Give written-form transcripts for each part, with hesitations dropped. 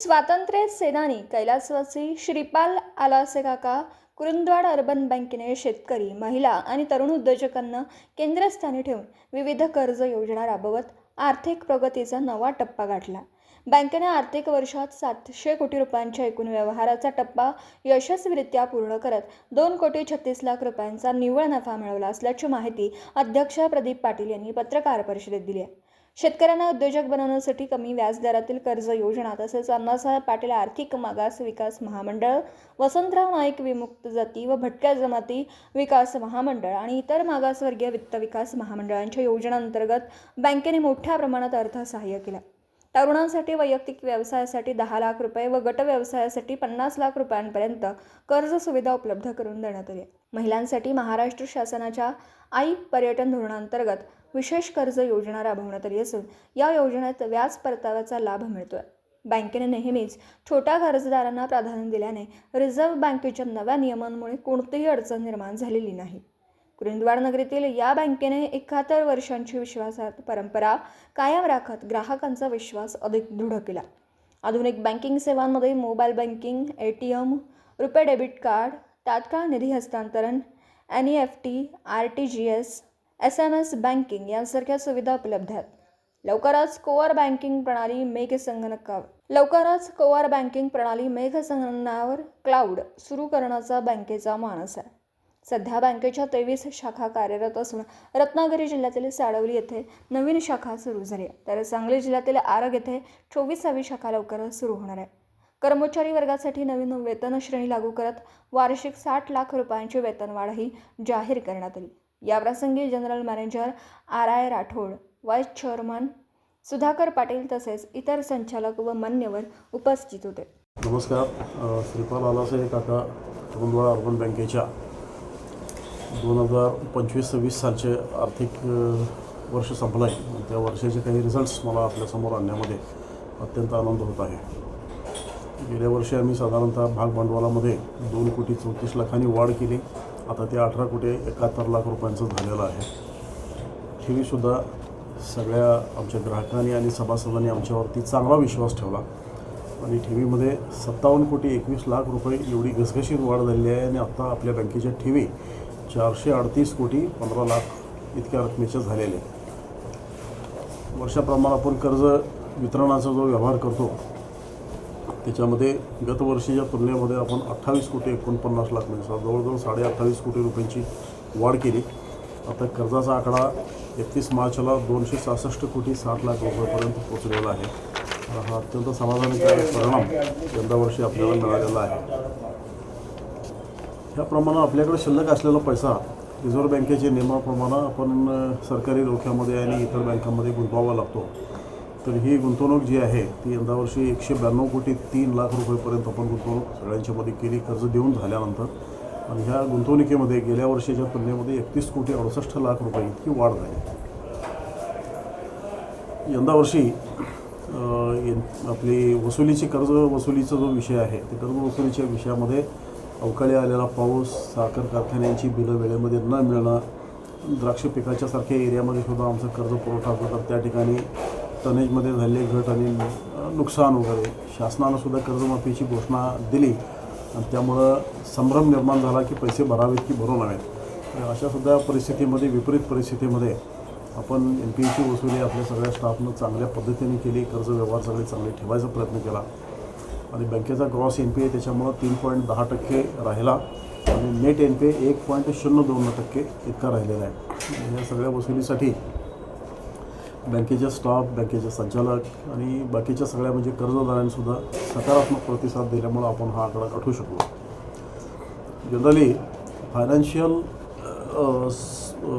स्वातंत्र्य सेनानी कैलासवासी श्रीपाल आलासे काका कुरुंदवाड अर्बन बँकेने शेतकरी, महिला आणि तरुण उद्योजकांना केंद्रस्थानी ठेवून विविध कर्ज योजना राबवत आर्थिक प्रगतीचा नवा टप्पा गाठला। बँकेने आर्थिक वर्षात 700 कोटी रुपयांच्या एकूण व्यवहाराचा टप्पा यशस्वीरित्या पूर्ण करत 2,36,00,000 रुपयांचा निव्वळ नफा मिळवला असल्याची माहिती अध्यक्ष प्रदीप पाटील यांनी पत्रकार परिषदेत दिली आहे। शेतकऱ्यांना उद्योजक बनवण्यासाठी कमी व्याजदरातील कर्ज योजना तसेच अण्णासाहेब पाटील आर्थिक मागास विकास महामंडळ, वसंतराव नाईक विमुक्त जाती व भटक्या जमाती विकास महामंडळ आणि इतर मागासवर्गीय वित्त विकास महामंडळांच्या योजनांतर्गत बँकेने मोठ्या प्रमाणात अर्थसहाय्य केले। तरुणांसाठी वैयक्तिक व्यवसायासाठी 10 लाख रुपये व गट व्यवसायासाठी 50 लाख रुपयांपर्यंत कर्ज सुविधा उपलब्ध करून देण्यात आली। महिलांसाठी महाराष्ट्र शासनाच्या आई पर्यटन धोरणांतर्गत विशेष कर्ज योजना राबवण्यात आली असून या योजनेत व्याज परताव्याचा लाभ मिळतोय। बँकेने नेहमीच छोट्या कर्जदारांना प्राधान्य दिल्याने रिझर्व्ह बँकेच्या नव्या नियमांमुळे कोणतीही अडचण निर्माण झालेली नाही। कुरुंदवाड नगरीतील या बँकेने 71 वर्षांची विश्वासार्ह परंपरा कायम राखत ग्राहकांचा विश्वास अधिक दृढ केला। आधुनिक बँकिंग सेवांमध्ये मोबाईल बँकिंग, ATM, रुपे डेबिट कार्ड, तात्काळ निधी हस्तांतरण, NEFT, RTGS, SMS बँकिंग यांसारख्या सुविधा उपलब्ध आहेत। लवकरच कोअर बँकिंग प्रणाली मेघसंगणकावर क्लाउड सुरू करण्याचा बँकेचा मानस आहे। सध्या बँकेच्या 23 शाखा कार्यरत असून रत्नागिरी जिल्ह्यातील साडवली येथे नवीन शाखा सुरू झाली आहे, तर सांगली जिल्ह्यातील आरग येथे 24वी शाखा लवकरच सुरू होणार आहे। कर्मचारी वर्गासाठी नवीन वेतन श्रेणी लागू करत वार्षिक 60 लाख रुपयांची वेतनवाढही जाहीर करण्यात आली। याप्रसंगी general manager RI Rathod, vice chairman Sudhakar Patil तसेच इतर संचालक व मान्यवर उपस्थित होते। नमस्कार। श्रीपाल आलासे काका कुरुंदवाड अर्बन बँकेच्या 2025-26 सालचे आर्थिक वर्ष संपलं आहे। त्या वर्षाचे काही रिझल्ट्स मला आपल्यासमोर आणण्यामध्ये अत्यंत आनंद होत आहे। गेल्या वर्षी आम्ही साधारणतः भाग भांडवलामध्ये 2,34,00,000 वाढ केली। आता ते 18,71,00,000 रुपयांचं झालेलं आहे। ठेवीसुद्धा सगळ्या आमच्या ग्राहकांनी आणि सभासदांनी आमच्यावरती चांगला विश्वास ठेवला आणि ठेवीमध्ये 57,21,00,000 रुपये एवढी घसघशीत वाढ झालेली आहे आणि आता आपल्या बँकेच्या ठेवी 438,15,00,000 इतक्या रकमेच्या झालेल्या आहेत। वर्षाप्रमाणे आपण कर्ज वितरणाचा जो व्यवहार करतो त्याच्यामध्ये गतवर्षीच्या तुलनेमध्ये आपण 28,49,00,000 म्हणजे जवळजवळ 28.5 कोटी रुपयांची वाढ केली। आता कर्जाचा आकडा 31 मार्चला 266,60,00,000 रुपयापर्यंत पोहोचलेला आहे। हा अत्यंत समाधानकारक परिणाम यंदा वर्षी आपल्याला मिळालेला आहे। त्याप्रमाणे आपल्याकडे शिल्लक असलेला पैसा रिझर्व्ह बँकेच्या नियमाप्रमाणे आपण सरकारी रोख्यामध्ये आणि इतर बँकांमध्ये गुंतवावा लागतो। तर ही गुंतवणूक जी आहे ती यंदा वर्षी 192,03,00,000 रुपयेपर्यंत आपण गुंतवणूक सगळ्यांच्यामध्ये केली कर्ज देऊन झाल्यानंतर। आणि ह्या गुंतवणुकीमध्ये गेल्या वर्षीच्या तुलनेमध्ये 31,68,00,000 रुपये इतकी वाढ झाली। यंदा वर्षी आपली कर्ज वसुलीचा जो विषय आहे ते कर्ज वसुलीच्या विषयामध्ये अवकाळी आलेला पाऊस, साखर कारखान्यांची बिलं वेळेमध्ये न मिळणं, द्राक्ष पिकाच्या सारख्या एरियामध्ये सुद्धा आमचं कर्ज पुरवठा होता, त्या ठिकाणी टनेजमध्ये झालेले घट आणि नुकसान वगैरे शासनानं सुद्धा कर्जमाफीची घोषणा दिली आणि त्यामुळं संभ्रम निर्माण झाला की पैसे भरावेत की भरू नव्हेत। अशा सुद्धा परिस्थितीमध्ये विपरीत परिस्थितीमध्ये आपण NPAची वसुली आपल्या सगळ्या स्टाफनं चांगल्या पद्धतीने केली। कर्ज व्यवहार सगळे चांगले ठेवायचा प्रयत्न केला आणि बँकेचा ग्रॉस NPA त्याच्यामुळं 3.10% राहिला आणि नेट NPA 1.02% इतका राहिलेला आहे। या सगळ्या वसुलीसाठी बँकेचे स्टाफ, बँकेचे संचालक आणि बाकीच्या सगळ्या म्हणजे कर्जदारांनीसुद्धा सकारात्मक प्रतिसाद दिल्यामुळं आपण हा आकडा गाठू शकलो। जनरली फायनान्शियल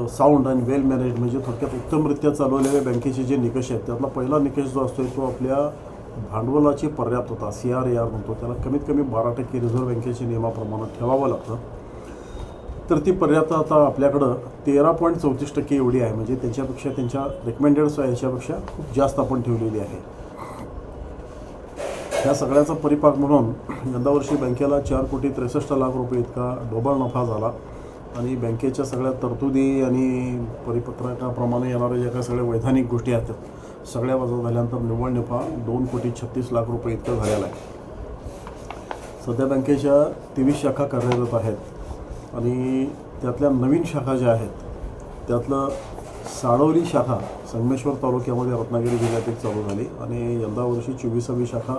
साऊंड आणि वेल मॅनेज म्हणजे थोडक्यात उत्तमरित्या चालवलेल्या बँकेचे जे निकष आहेत त्यातला पहिला निकष जो असतो तो आपल्या भांडवलाची पर्याप्तता CRAR म्हणतो, त्याला कमीत कमी 12% रिझर्व्ह बँकेच्या नियमाप्रमाणे ठेवावं लागतं। तर ती पर्याप्तता आपल्याकडं 13.34% एवढी आहे, म्हणजे त्यांच्यापेक्षा त्यांच्या रेकमेंडेड याच्यापेक्षा खूप जास्त आपण ठेवलेली आहे। ह्या सगळ्याचा परिपाक म्हणून यंदा वर्षी बँकेला 4,63,00,000 रुपये इतका ढोबळ नफा झाला आणि बँकेच्या सगळ्या तरतुदी आणि परिपत्रकाप्रमाणे येणाऱ्या ज्या काही सगळ्या वैधानिक गोष्टी आहेत सगळ्या वजा झाल्यानंतर निव्वळ नफा 2,36,00,000 रुपये इतका झालेला आहे. सध्या बँकेच्या 23 शाखा कार्यरत आहेत आणि त्यातल्या नवीन शाखा ज्या आहेत त्यातलं साडवली शाखा संगमेश्वर तालुक्यामध्ये रत्नागिरी जिल्ह्यात एक चालू झाली आणि यंदा वर्षी 24वी शाखा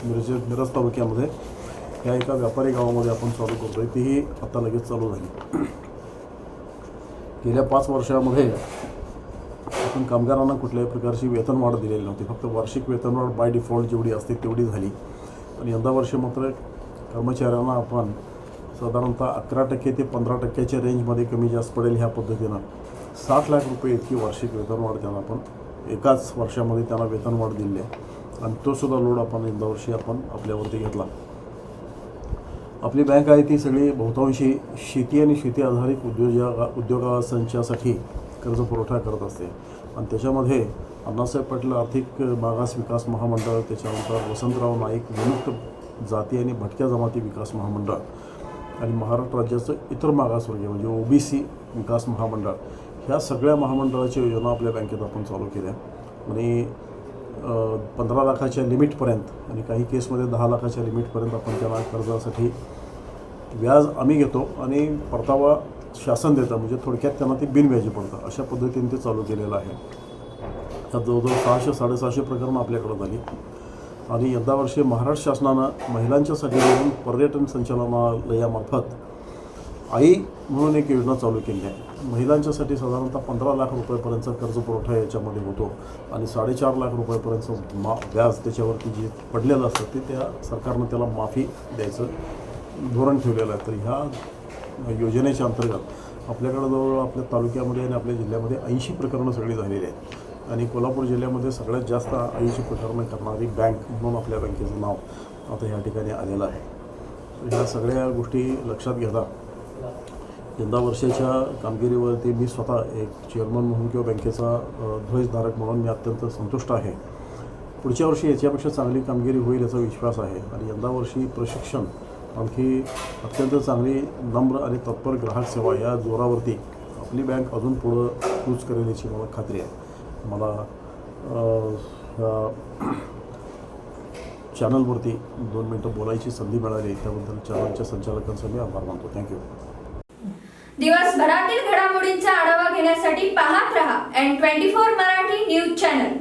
मिरज तालुक्यामध्ये या एका व्यापारी गावामध्ये आपण चालू करतो आहे. तीही आता लगेच चालू झाली. गेल्या 5 वर्षामध्ये आपण कामगारांना कुठल्याही प्रकारची वेतनवाढ दिलेली नव्हती. फक्त वार्षिक वेतनवाढ बाय डिफॉल्ट जेवढी असते तेवढी झाली आणि यंदा वर्षी मात्र कर्मचाऱ्यांना आपण साधारणतः 11% ते 15%च्या रेंजमध्ये कमी जास्त पडेल ह्या पद्धतीनं 60 लाख रुपये इतकी वार्षिक वेतनवाढ त्यांना आपण एकाच वर्षामध्ये त्यांना वेतनवाढ दिली आहे आणि तोसुद्धा लोड आपण यंदा वर्षी आपण आपल्यावरती घेतला. आपली बँक आहे ती सगळी बहुतांशी शेती आणि शेती आधारित उद्योगांसाठी कर्ज पुरवठा करत असते आणि त्याच्यामध्ये अण्णासाहेब पाटील आर्थिक मागास विकास महामंडळ, त्याच्यानंतर वसंतराव नाईक विमुक्त जाती आणि भटक्या जमाती विकास महामंडळ आणि महाराष्ट्र राज्याचं इतर मागासवर्गीय म्हणजे OBC विकास महामंडळ ह्या सगळ्या महामंडळाच्या योजना आपल्या बँकेत आपण चालू केल्या आणि 15 लाखाच्या लिमिटपर्यंत आणि काही केसमध्ये 10 लाखाच्या लिमिटपर्यंत आपण त्यांना कर्जासाठी व्याज आम्ही घेतो आणि परतावा शासन देतं, म्हणजे थोडक्यात त्यांना ते बिनव्याजी पडतं. अशा पद्धतीने ते चालू केलेलं आहे. त्यात जवळजवळ 600-750 प्रकरणं आपल्याकडं झाली आणि यंदा वर्षी महाराष्ट्र शासनानं महिलांच्यासाठी म्हणून पर्यटन संचालनालयामार्फत आई म्हणून एक योजना चालू केली आहे. महिलांच्यासाठी साधारणतः 15 लाख रुपयापर्यंतचा कर्ज पुरवठा याच्यामध्ये होतो आणि 4.5 लाख रुपयापर्यंतचं व्याज त्याच्यावरती जे पडलेलं असतं ते त्या सरकारनं त्याला माफी द्यायचं धोरण ठेवलेलं आहे. तर ह्या योजनेच्या अंतर्गत आपल्याकडं जवळ आपल्या तालुक्यामध्ये आणि आपल्या जिल्ह्यामध्ये 80 प्रकरणं सगळी झालेली आहेत आणि कोल्हापूर जिल्ह्यामध्ये सगळ्यात जास्त 80 प्रकरणं करणारी बँक म्हणून आपल्या बँकेचं नाव आता ह्या ठिकाणी आलेलं आहे. तर ह्या सगळ्या गोष्टी लक्षात घेता यंदा वर्षाच्या कामगिरीवरती मी स्वतः एक चेअरमन म्हणून किंवा बँकेचा ध्वजधारक म्हणून मी अत्यंत संतुष्ट आहे. पुढच्या वर्षी याच्यापेक्षा चांगली कामगिरी होईल याचा विश्वास आहे आणि यंदा वर्षी प्रशिक्षण आणखी अत्यंत चांगली नम्र आणि तत्पर ग्राहक सेवा या जोरावरती आपली बँक अजून पुढं कूच करेल याची मला खात्री आहे. मला चॅनलवरती 2 मिनटं बोलायची संधी मिळाली त्याबद्दल चॅनलच्या संचालकांचा मी आभार मानतो. थँक्यू. दिवसभरातील घडामोडींचा आढावा घेण्यासाठी पाहत रहा N24 मराठी न्यूज चॅनल.